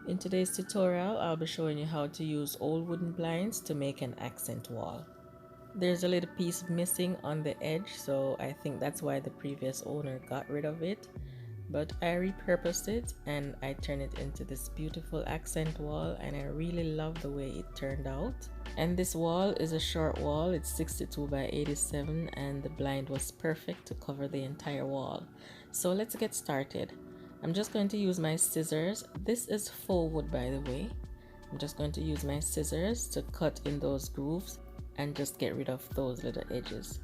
In today's tutorial, I'll be showing you how to use old wooden blinds to make an accent wall. There's a little piece missing on the edge, so I think that's why the previous owner got rid of it. But I repurposed it and I turned it into this beautiful accent wall, and I really love the way it turned out. And this wall is a short wall, it's 62 by 87, and the blind was perfect to cover the entire wall. So let's get started. I'm just going to use my scissors. This is faux wood, by the way. I'm just going to use my scissors to cut in those grooves and just get rid of those little edges.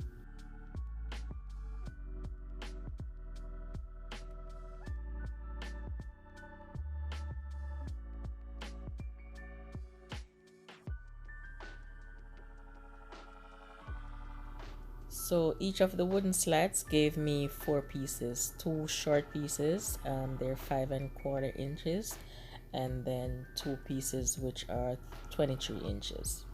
So each of the wooden slats gave me 4 pieces, 2 short pieces, they're 5¼ inches, and then 2 pieces which are 23 inches.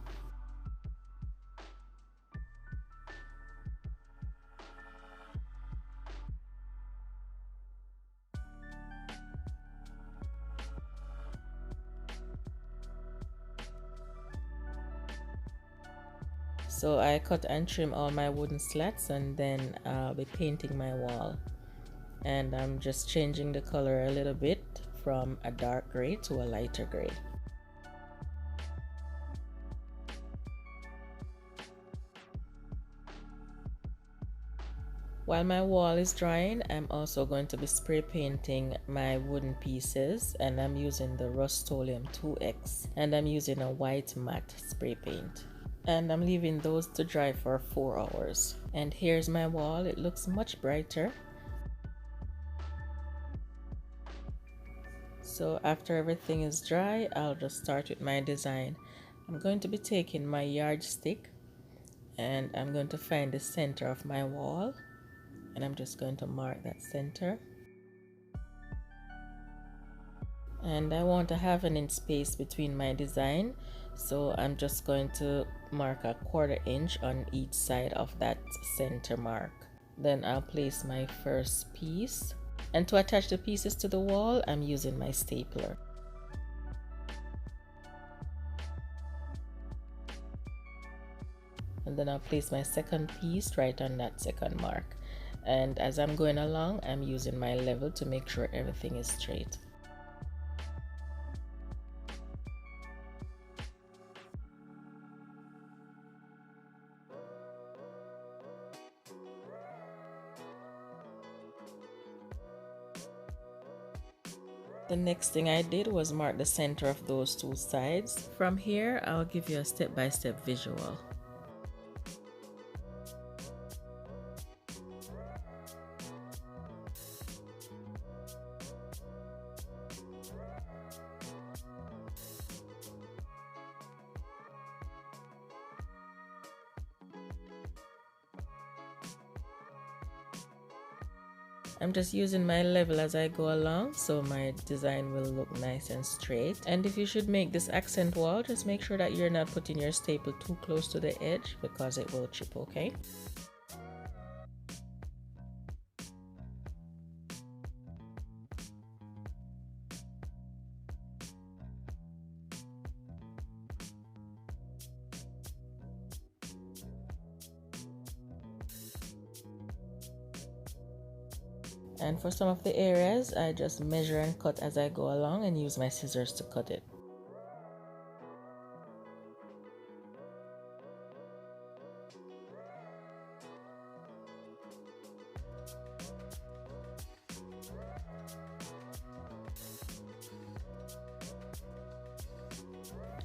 So I cut and trim all my wooden slats, and then I'll be painting my wall. And I'm just changing the color a little bit from a dark gray to a lighter gray. While my wall is drying, I'm also going to be spray painting my wooden pieces, and I'm using the Rust-Oleum 2X, and I'm using a white matte spray paint. And I'm leaving those to dry for 4 hours. And here's my wall. It looks much brighter. So after everything is dry, I'll just start with my design. I'm going to be taking my yardstick and I'm going to find the center of my wall, and I'm just going to mark that center. And I want to have an inch space between my design, so I'm just going to mark a 1/4 inch on each side of that center mark. Then I'll place my first piece, and to attach the pieces to the wall, I'm using my stapler. And then I'll place my second piece right on that second mark, and as I'm going along, I'm using my level to make sure everything is straight. The next thing I did was mark the center of those 2 sides. From here, I'll give you a step-by-step visual. I'm just using my level as I go along, so my design will look nice and straight. And if you should make this accent wall, just make sure that you're not putting your staple too close to the edge because it will chip, okay? And for some of the areas, I just measure and cut as I go along and use my scissors to cut it.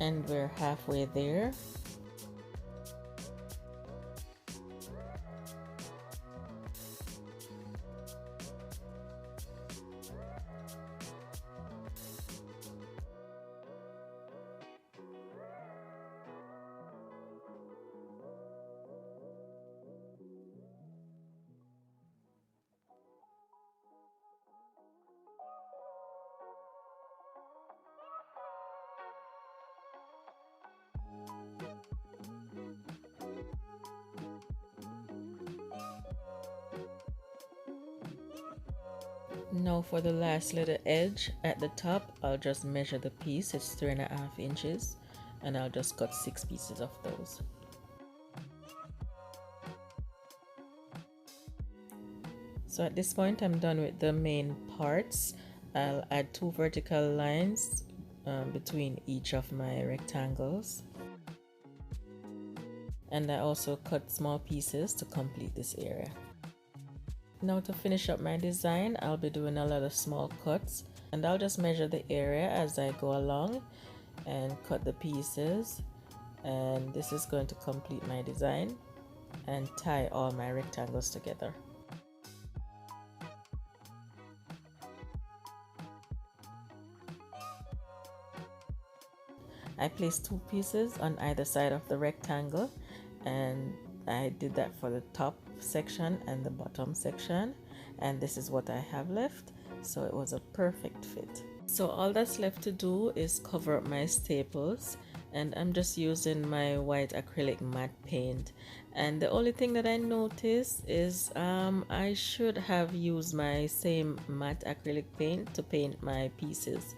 And we're halfway there. Now for the last little edge at the top, I'll just measure the piece. It's 3.5 inches, and I'll just cut 6 pieces of those. So at this point, I'm done with the main parts. I'll add 2 vertical lines between each of my rectangles. And I also cut small pieces to complete this area. Now to finish up my design, I'll be doing a lot of small cuts, and I'll just measure the area as I go along and cut the pieces. And this is going to complete my design and tie all my rectangles together. I placed 2 pieces on either side of the rectangle, and I did that for the top section and the bottom section, and this is what I have left. So it was a perfect fit. So all that's left to do is cover up my staples, and I'm just using my white acrylic matte paint. And the only thing that I noticed is I should have used my same matte acrylic paint to paint my pieces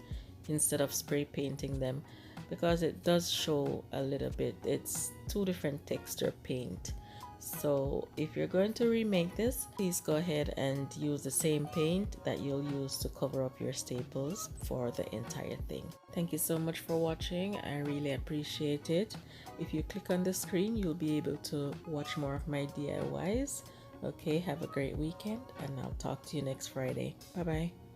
instead of spray painting them, because it does show a little bit. It's 2 different texture paint. So if you're going to remake this, please go ahead and use the same paint that you'll use to cover up your staples for the entire thing. Thank you so much for watching. I really appreciate it. If you click on the screen, you'll be able to watch more of my DIYs. Okay, have a great weekend, and I'll talk to you next Friday. Bye bye.